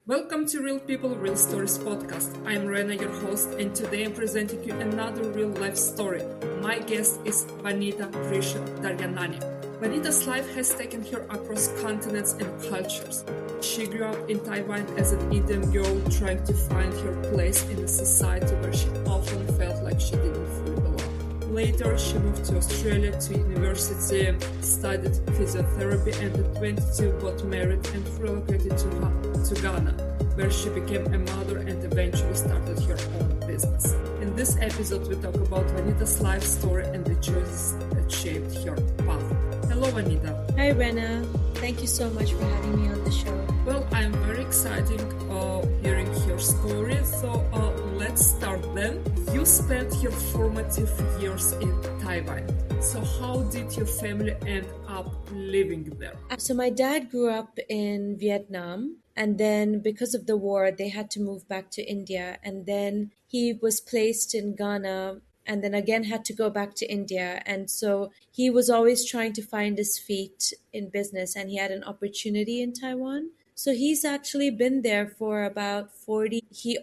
Welcome to Real People, Real Stories podcast. I'm Rena, your host, and today I'm presenting you another real life story. My guest is Vanita Prisha Daryanani. Vanita's life has taken her across continents and cultures. She grew up in Taiwan as an Indian girl trying to find her place in a society where she often felt like she didn't fully belong. Later, she moved to Australia to university, studied physiotherapy, and at 22 got married and relocated to Ghana, where she became a mother and eventually started her own business. In this episode, we talk about Vanita's life story and the choices that shaped her path. Hello, Vanita. Hi, Rena. Thank you so much for having me on the show. Well, I'm very excited hearing your story. So let's start then. You spent your formative years in Taiwan. So how did your family end up living there? So my dad grew up in Vietnam, and then because of the war, they had to move back to India. And then he was placed in Ghana and then again had to go back to India. And so he was always trying to find his feet in business, and he had an opportunity in Taiwan. So he's actually been there for about 40. He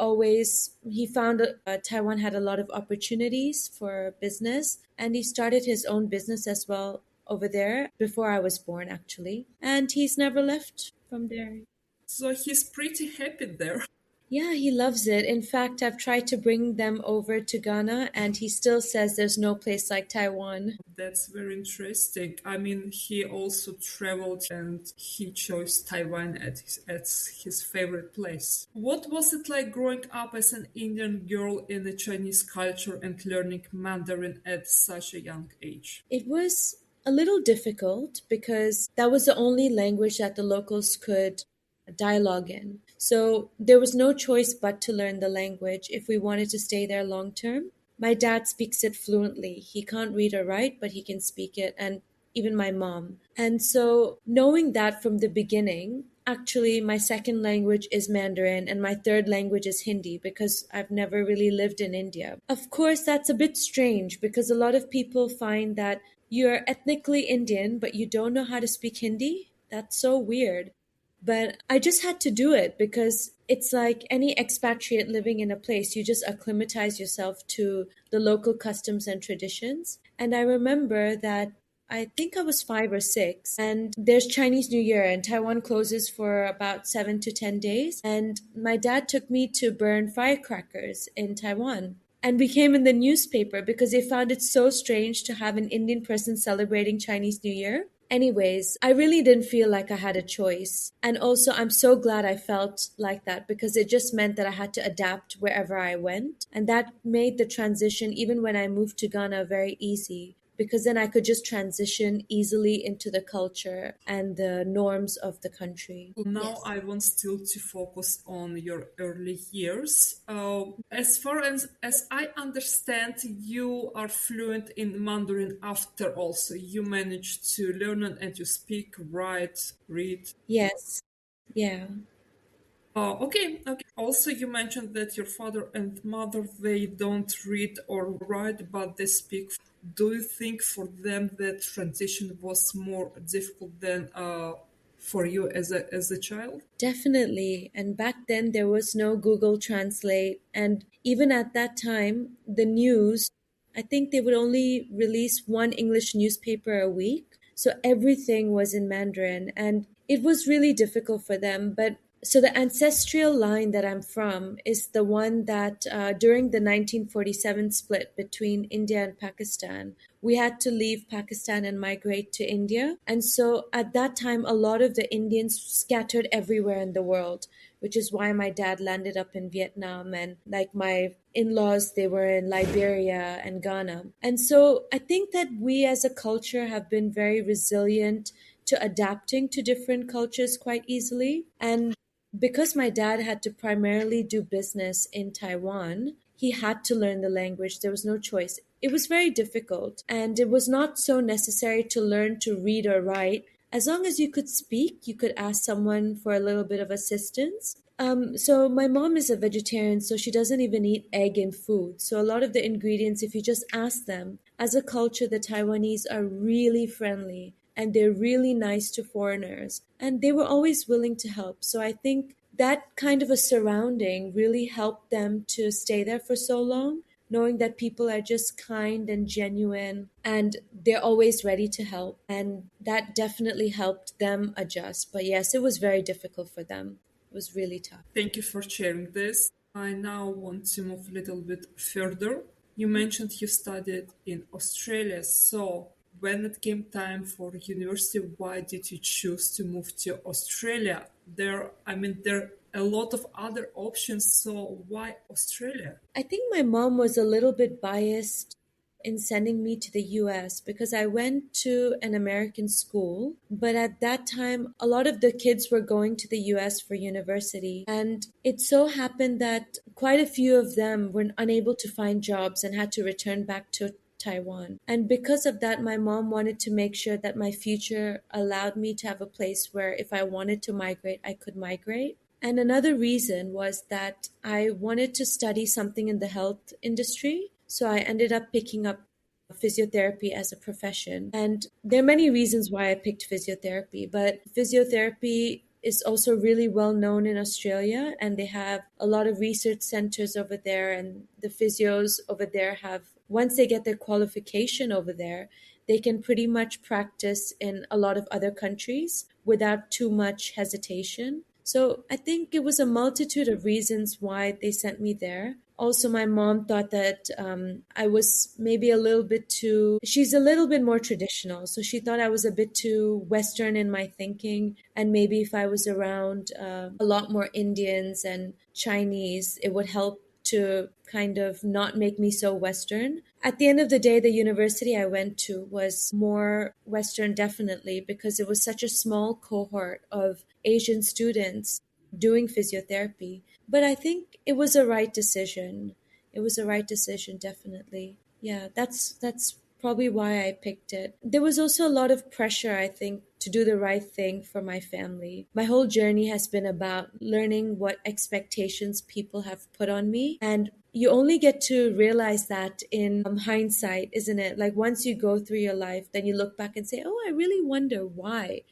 found Taiwan had a lot of opportunities for business, and he started his own business as well over there before I was born, actually. And he's never left from there. So he's pretty happy there. Yeah, he loves it. In fact, I've tried to bring them over to Ghana, and he still says there's no place like Taiwan. That's very interesting. I mean, he also traveled and he chose Taiwan as his favorite place. What was it like growing up as an Indian girl in the Chinese culture and learning Mandarin at such a young age? It was a little difficult because that was the only language that the locals could dialogue in. So there was no choice but to learn the language if we wanted to stay there long term. My dad speaks it fluently. He can't read or write, but he can speak it, and even my mom. And so knowing that from the beginning, actually my second language is Mandarin and my third language is Hindi because I've never really lived in India. Of course, that's a bit strange because a lot of people find that you're ethnically Indian, but you don't know how to speak Hindi. That's so weird. But I just had to do it because it's like any expatriate living in a place, you just acclimatize yourself to the local customs and traditions. And I remember that I think I was 5 or 6, and there's Chinese New Year, and Taiwan closes for about 7 to 10 days. And my dad took me to burn firecrackers in Taiwan. And we came in the newspaper because they found it so strange to have an Indian person celebrating Chinese New Year. Anyways, I really didn't feel like I had a choice. And also, I'm so glad I felt like that because it just meant that I had to adapt wherever I went. And that made the transition, even when I moved to Ghana, very easy because then I could just transition easily into the culture and the norms of the country. Now Yes. I want still to focus on your early years. As far as I understand, you are fluent in Mandarin after all, so you managed to learn it and you speak, write, read. Yes. Yeah. Okay. Also, you mentioned that your father and mother, they don't read or write, but they speak. Do you think for them that transition was more difficult than for you as a child? Definitely. And back then, there was no Google Translate. And even at that time, the news, I think they would only release one English newspaper a week. So everything was in Mandarin. And it was really difficult for them. But so the ancestral line that I'm from is the one that during the 1947 split between India and Pakistan, we had to leave Pakistan and migrate to India. And so at that time, a lot of the Indians scattered everywhere in the world, which is why my dad landed up in Vietnam, and like my in-laws, they were in Liberia and Ghana. And so I think that we as a culture have been very resilient to adapting to different cultures quite easily. And because my dad had to primarily do business in Taiwan, he had to learn the language. There was no choice. It was very difficult, and it was not so necessary to learn to read or write. As long as you could speak, you could ask someone for a little bit of assistance. So my mom is a vegetarian, so she doesn't even eat egg in food. So a lot of the ingredients, if you just ask them, as a culture, the Taiwanese are really friendly and they're really nice to foreigners. And they were always willing to help. So I think that kind of a surrounding really helped them to stay there for so long, knowing that people are just kind and genuine and they're always ready to help. And that definitely helped them adjust. But yes, it was very difficult for them. It was really tough. Thank you for sharing this. I now want to move a little bit further. You mentioned you studied in Australia, so when it came time for university, why did you choose to move to Australia? There are a lot of other options, so why Australia? I think my mom was a little bit biased in sending me to the US because I went to an American school, but at that time, a lot of the kids were going to the US for university. And it so happened that quite a few of them were unable to find jobs and had to return back to Taiwan. And because of that, my mom wanted to make sure that my future allowed me to have a place where if I wanted to migrate, I could migrate. And another reason was that I wanted to study something in the health industry. So I ended up picking up physiotherapy as a profession. And there are many reasons why I picked physiotherapy, but physiotherapy is also really well known in Australia, and they have a lot of research centers over there. And the physios over there have, once they get their qualification over there, they can pretty much practice in a lot of other countries without too much hesitation. So I think it was a multitude of reasons why they sent me there. Also, my mom thought that I was maybe a little bit too, she's a little bit more traditional. So she thought I was a bit too Western in my thinking. And maybe if I was around a lot more Indians and Chinese, it would help to kind of not make me so Western. At the end of the day, the university I went to was more Western, definitely, because it was such a small cohort of Asian students doing physiotherapy. But I think it was a right decision. It was a right decision, definitely. Yeah, that's probably why I picked it. There was also a lot of pressure, I think, to do the right thing for my family. My whole journey has been about learning what expectations people have put on me. And you only get to realize that in hindsight, isn't it? Like once you go through your life, then you look back and say, oh, I really wonder why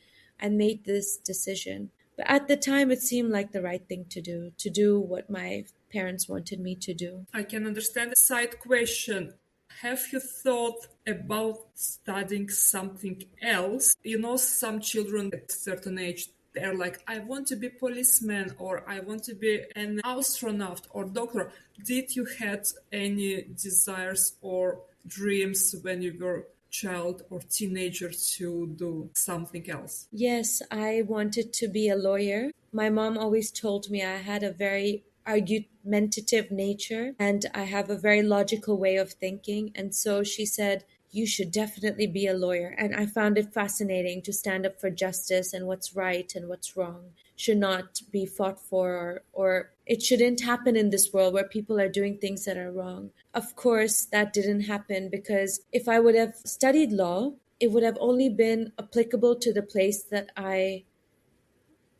I made this decision. But at the time, it seemed like the right thing to do what my parents wanted me to do. I can understand. Side question. Have you thought about studying something else? You know, some children at a certain age, they're like, I want to be policeman or I want to be an astronaut or doctor. Did you had any desires or dreams when you were child or teenager to do something else? Yes, I wanted to be a lawyer. My mom always told me I had a very argumentative nature and I have a very logical way of thinking. And so she said, you should definitely be a lawyer. And I found it fascinating to stand up for justice and what's right and what's wrong should not be fought for, or it shouldn't happen in this world where people are doing things that are wrong. Of course, that didn't happen because if I would have studied law, it would have only been applicable to the place that I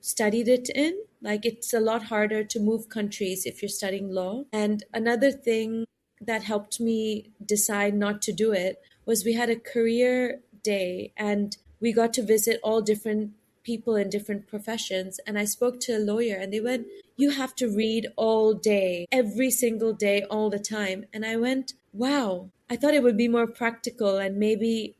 studied it in. Like it's a lot harder to move countries if you're studying law. And another thing that helped me decide not to do it was we had a career day and we got to visit all different people in different professions. And I spoke to a lawyer and they went, you have to read all day, every single day, all the time. And I went, wow, I thought it would be more practical and maybe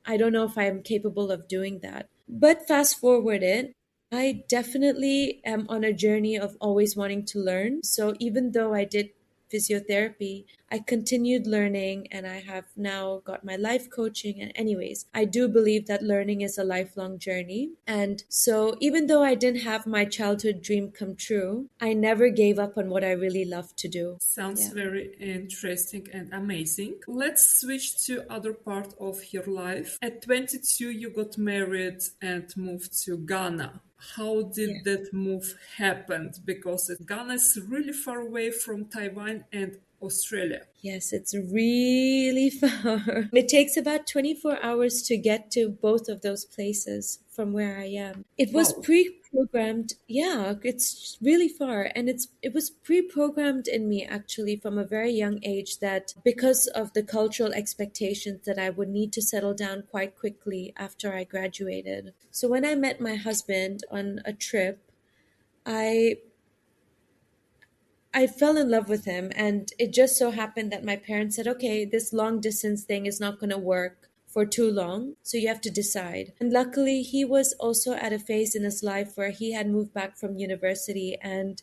I don't know if I'm capable of doing that. But fast forward it, I definitely am on a journey of always wanting to learn. So even though I did physiotherapy, I continued learning and I have now got my life coaching. And, anyways, I do believe that learning is a lifelong journey. And so, even though I didn't have my childhood dream come true, I never gave up on what I really love to do. Sounds Yeah. very interesting and amazing. Let's switch to other part of your life. At 22, you got married and moved to Ghana. How did Yes. that move happen? Because Ghana is really far away from Taiwan and Australia. Yes, it's really far. It takes about 24 hours to get to both of those places from where I am. It was Wow. pre-programmed. Yeah, it's really far and it was pre-programmed in me actually from a very young age that because of the cultural expectations that I would need to settle down quite quickly after I graduated. So when I met my husband on a trip, I I fell in love with him, and it just so happened that my parents said, okay, this long distance thing is not going to work for too long, so you have to decide. And luckily, he was also at a phase in his life where he had moved back from university and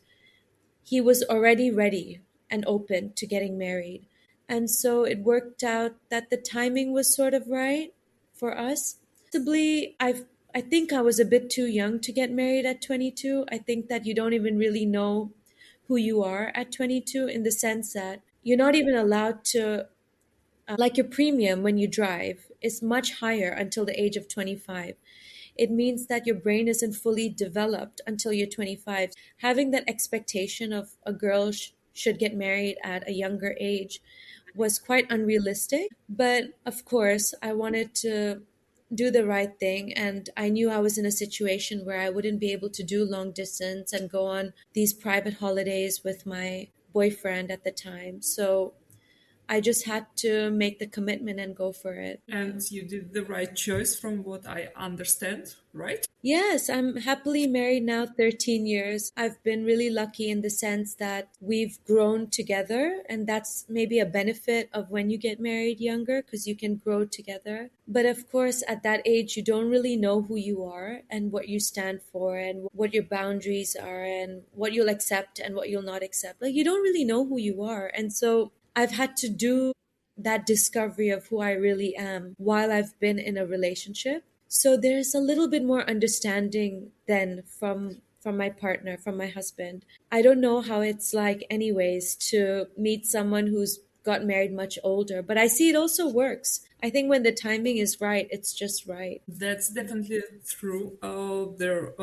he was already ready and open to getting married. And so it worked out that the timing was sort of right for us. Possibly, I think I was a bit too young to get married at 22. I think that you don't even really know who you are at 22, in the sense that you're not even allowed to, like, your premium when you drive is much higher until the age of 25. It means that your brain isn't fully developed until you're 25. Having that expectation of a girl should get married at a younger age was quite unrealistic. But of course, I wanted to do the right thing. And I knew I was in a situation where I wouldn't be able to do long distance and go on these private holidays with my boyfriend at the time. So I just had to make the commitment and go for it. And you did the right choice from what I understand, right? Yes, I'm happily married now 13 years. I've been really lucky in the sense that we've grown together, and that's maybe a benefit of when you get married younger because you can grow together. But of course, at that age, you don't really know who you are and what you stand for and what your boundaries are and what you'll accept and what you'll not accept. Like, you don't really know who you are. And so I've had to do that discovery of who I really am while I've been in a relationship. So there's a little bit more understanding then from my partner, from my husband. I don't know how it's like anyways to meet someone who's got married much older, but I see it also works. I think when the timing is right, it's just right. That's definitely true. There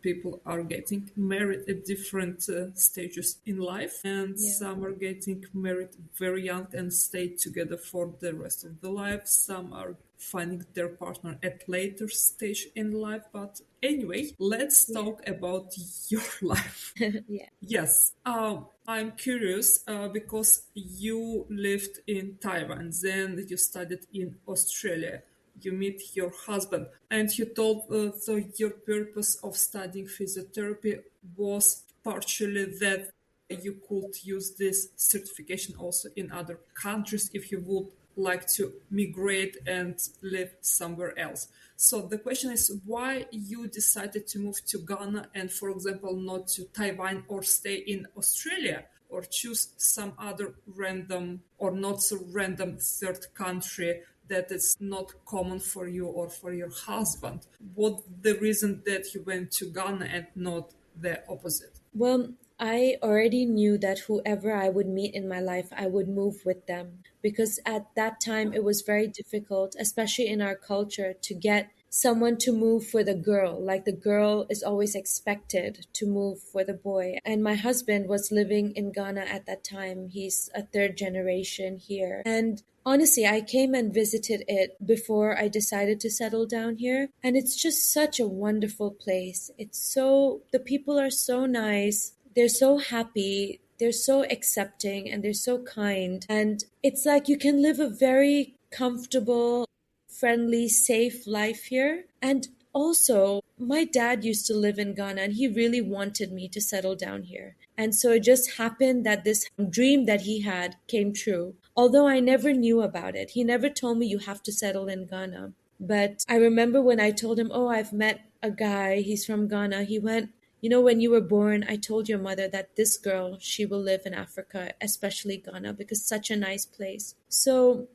people are getting married at different stages in life, and Yeah. some are getting married very young and stay together for the rest of the life. Some are finding their partner at later stage in life. But anyway, let's Yeah. talk about your life. Yeah. Yes, I'm curious because you lived in Taiwan, then you studied in Australia. You meet your husband, and you told so your purpose of studying physiotherapy was partially that you could use this certification also in other countries if you would like to migrate and live somewhere else. So the question is why you decided to move to Ghana and, for example, not to Taiwan or stay in Australia or choose some other random or not so random third country that is not common for you or for your husband. What the reason that you went to Ghana and not the opposite? Well, I already knew that whoever I would meet in my life, I would move with them. Because at that time, it was very difficult, especially in our culture, to get someone to move for the girl. Like, the girl is always expected to move for the boy. And my husband was living in Ghana at that time. He's a third generation here. And honestly, I came and visited it before I decided to settle down here. And it's just such a wonderful place. The people are so nice. They're so happy. They're so accepting and they're so kind. And it's like you can live a very comfortable, friendly, safe life here. And also, my dad used to live in Ghana and he really wanted me to settle down here. And so it just happened that this dream that he had came true. Although I never knew about it, he never told me you have to settle in Ghana. But I remember when I told him, oh, I've met a guy, he's from Ghana, he went, when you were born, I told your mother that this girl, she will live in Africa, especially Ghana, because such a nice place. So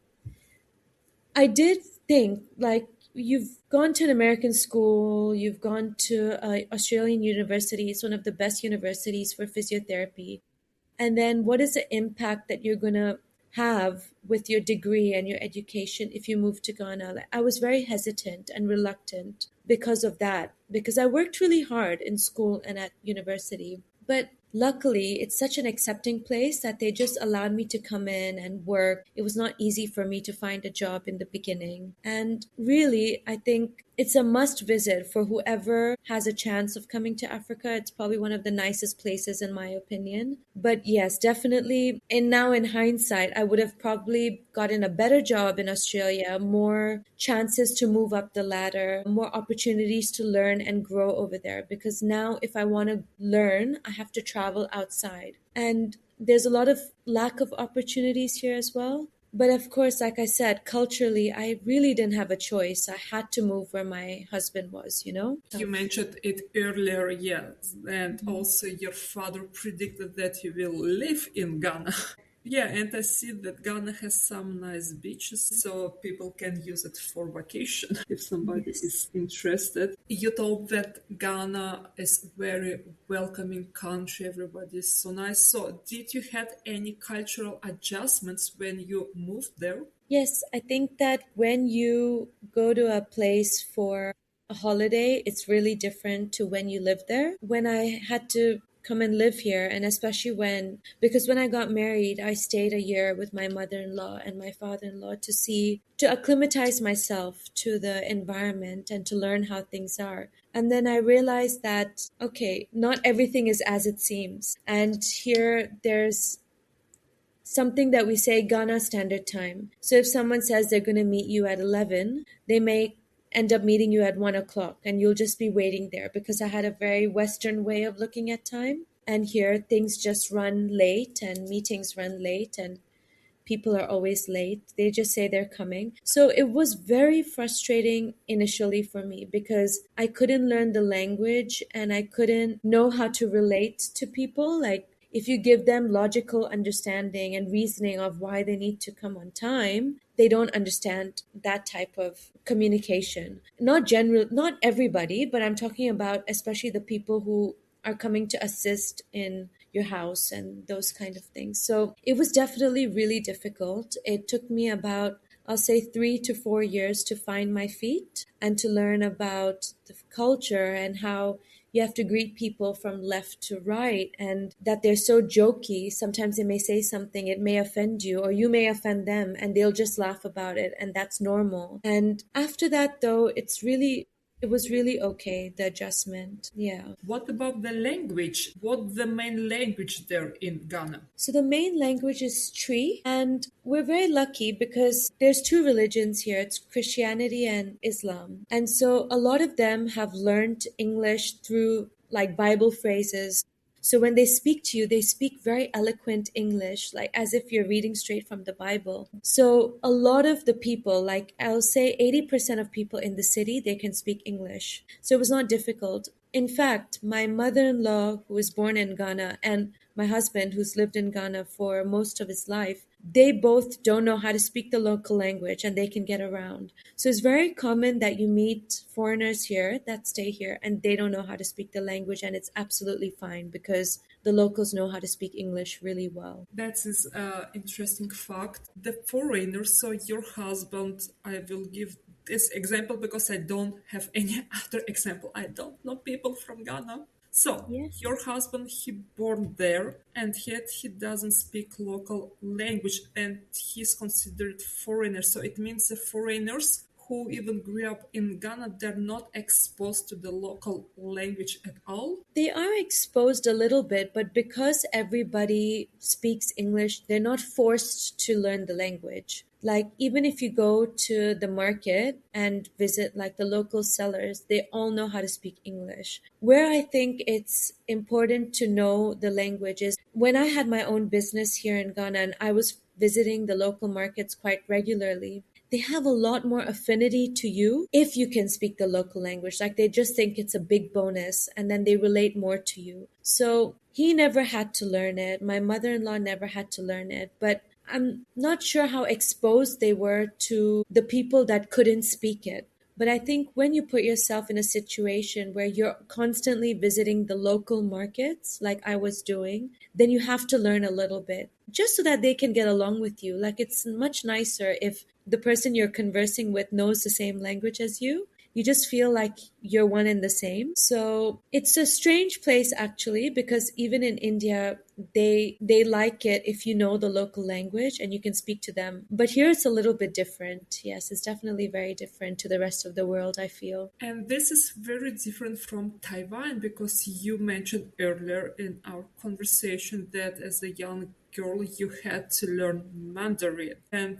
I did think, like, you've gone to an American school, you've gone to Australian university, it's one of the best universities for physiotherapy. And then what is the impact that you're going to have with your degree and your education if you move to Ghana? Like, I was very hesitant and reluctant because of that, because I worked really hard in school and at university. But luckily, it's such an accepting place that they just allowed me to come in and work. It was not easy for me to find a job in the beginning. And really, I think it's a must visit for whoever has a chance of coming to Africa. It's probably one of the nicest places in my opinion. But yes, definitely. And now in hindsight, I would have probably gotten a better job in Australia, more chances to move up the ladder, more opportunities to learn and grow over there. Because now, if I want to learn, I have to travel outside. And there's a lot of lack of opportunities here as well. But of course, like I said, culturally, I really didn't have a choice. I had to move where my husband was, you know? You mentioned it earlier, yes, and also your father predicted that you will live in Ghana. Yeah, and I see that Ghana has some nice beaches, so people can use it for vacation if somebody is interested. You told that Ghana is very welcoming country, everybody is so nice. So did you had any cultural adjustments when you moved there? Yes, I think that when you go to a place for a holiday, it's really different to when you live there. When I had to come and live here, and especially because when I got married, I stayed a year with my mother-in-law and my father-in-law to acclimatize myself to the environment and to learn how things are. And then I realized that, okay, not everything is as it seems. And here there's something that we say Ghana Standard Time. So if someone says they're going to meet you at 11, they may end up meeting you at 1 o'clock and you'll just be waiting there because I had a very Western way of looking at time. And here things just run late and meetings run late and people are always late. They just say they're coming. So it was very frustrating initially for me because I couldn't learn the language and I couldn't know how to relate to people. Like, if you give them logical understanding and reasoning of why they need to come on time, they don't understand that type of communication. Not everybody, but I'm talking about especially the people who are coming to assist in your house and those kind of things. So it was definitely really difficult. It took me about, I'll say, 3 to 4 years to find my feet and to learn about the culture and how you have to greet people from left to right and that they're so jokey. Sometimes they may say something, it may offend you or you may offend them and they'll just laugh about it and that's normal. And after that though, it was really okay, the adjustment. Yeah. What about the language? What the main language there in Ghana? So the main language is Tree, and we're very lucky because there's two religions here. It's Christianity and Islam. And so a lot of them have learned English through like Bible phrases. So when they speak to you, they speak very eloquent English, like as if you're reading straight from the Bible. So a lot of the people, like I'll say 80% of people in the city, they can speak English. So it was not difficult. In fact, my mother-in-law, who was born in Ghana, and my husband, who's lived in Ghana for most of his life, they both don't know how to speak the local language and they can get around. So it's very common that you meet foreigners here that stay here and they don't know how to speak the language, and it's absolutely fine because the locals know how to speak English really well. That is an interesting fact. The foreigners, so your husband, I will give this example because I don't have any other example. I don't know people from Ghana. So, Yes. your husband, he born there, and yet he doesn't speak local language, and he's considered foreigner. So it means the foreigners who even grew up in Ghana, they're not exposed to the local language at all. They are exposed a little bit, but because everybody speaks English, they're not forced to learn the language. Like, even if you go to the market and visit like the local sellers, they all know how to speak English. Where I think it's important to know the language is when I had my own business here in Ghana and I was visiting the local markets quite regularly, they have a lot more affinity to you if you can speak the local language. Like, they just think it's a big bonus and then they relate more to you. So he never had to learn it. My mother-in-law never had to learn it, but I'm not sure how exposed they were to the people that couldn't speak it. But I think when you put yourself in a situation where you're constantly visiting the local markets, like I was doing, then you have to learn a little bit just so that they can get along with you. Like, it's much nicer if the person you're conversing with knows the same language as you. you just feel like you're one and the same. So it's a strange place actually, because even in India, they like it if you know the local language and you can speak to them. But here it's a little bit different. Yes, it's definitely very different to the rest of the world, I feel. And this is very different from Taiwan because you mentioned earlier in our conversation that as a young girl you had to learn Mandarin. And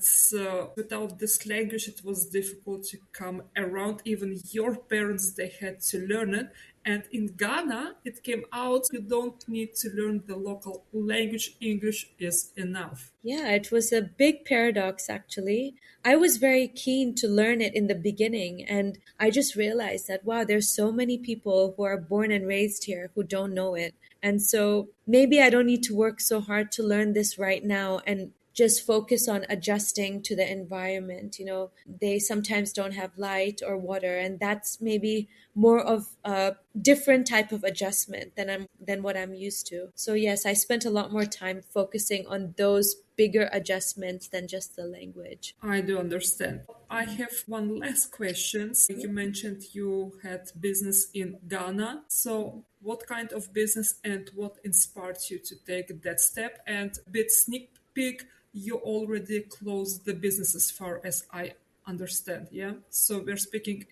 without this language, it was difficult to come around. Even your parents, they had to learn it. And in Ghana, it came out you don't need to learn the local language, English is enough. Yeah, it was a big paradox actually. I was very keen to learn it in the beginning, and I just realized that, wow, there's so many people who are born and raised here who don't know it. And so maybe I don't need to work so hard to learn this right now and just focus on adjusting to the environment. You know, they sometimes don't have light or water, and that's maybe more of a different type of adjustment than what I'm used to. So yes, I spent a lot more time focusing on those bigger adjustments than just the language. I do understand. I have one last question. You mentioned you had business in Ghana. So what kind of business and what inspired you to take that step? And a bit sneak peek, you already closed the business as far as I understand, yeah? So we're speaking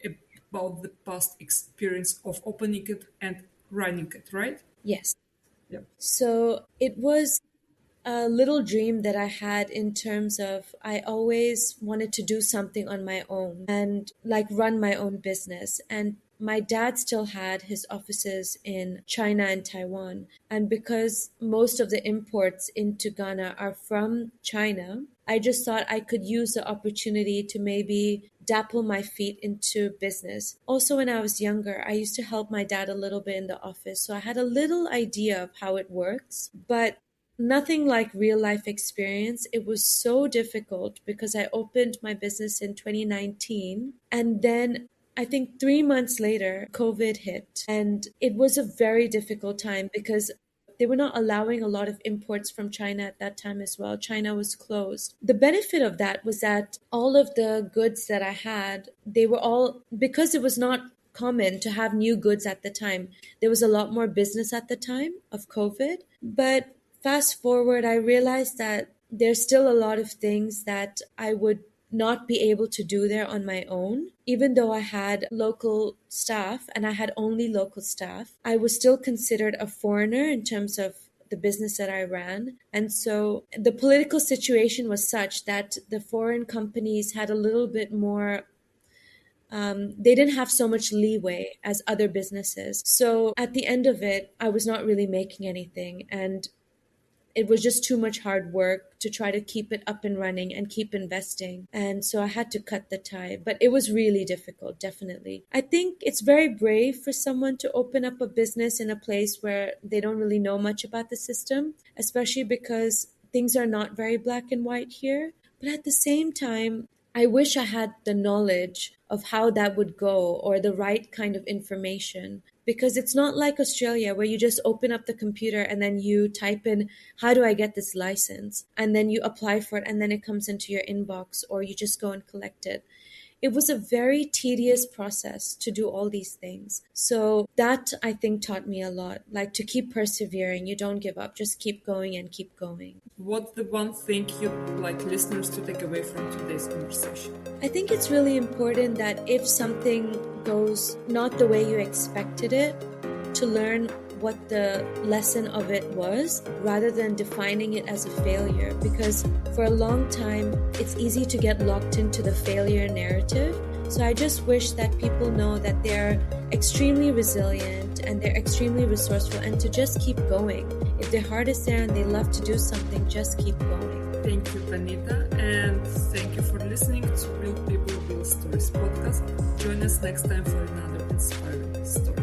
about the past experience of opening it and running it, right? Yes. Yeah. So it was a little dream that I had in terms of I always wanted to do something on my own and like run my own business. And my dad still had his offices in China and Taiwan. And because most of the imports into Ghana are from China, I just thought I could use the opportunity to maybe dapple my feet into business. Also, when I was younger, I used to help my dad a little bit in the office. So I had a little idea of how it works, but nothing like real life experience. It was so difficult because I opened my business in 2019, and then I think 3 months later, COVID hit. And it was a very difficult time because they were not allowing a lot of imports from China at that time as well. China was closed. The benefit of that was that all of the goods that I had, they were all, because it was not common to have new goods at the time, there was a lot more business at the time of COVID. But fast forward, I realized that there's still a lot of things that I would not be able to do there on my own. Even though I had local staff and I had only local staff, I was still considered a foreigner in terms of the business that I ran. And so the political situation was such that the foreign companies had a little bit more they didn't have so much leeway as other businesses. So at the end of it, I was not really making anything. And it was just too much hard work to try to keep it up and running and keep investing. And so I had to cut the tie. But it was really difficult, definitely. I think it's very brave for someone to open up a business in a place where they don't really know much about the system, especially because things are not very black and white here. But at the same time, I wish I had the knowledge of how that would go or the right kind of information. Because it's not like Australia where you just open up the computer and then you type in, how do I get this license? And then you apply for it and then it comes into your inbox or you just go and collect it. It was a very tedious process to do all these things. So that, I think, taught me a lot. Like to keep persevering, you don't give up, just keep going and keep going. What's the one thing you'd like listeners to take away from today's conversation? I think it's really important that if something goes not the way you expected it, to learn what the lesson of it was rather than defining it as a failure, because for a long time it's easy to get locked into the failure narrative. So I just wish that people know that they're extremely resilient and they're extremely resourceful and to just keep going. If their heart is there and they love to do something, just keep going. Thank you, Vanita, and thank you for listening to Real People, Real Stories podcast. Join us next time for another inspiring story.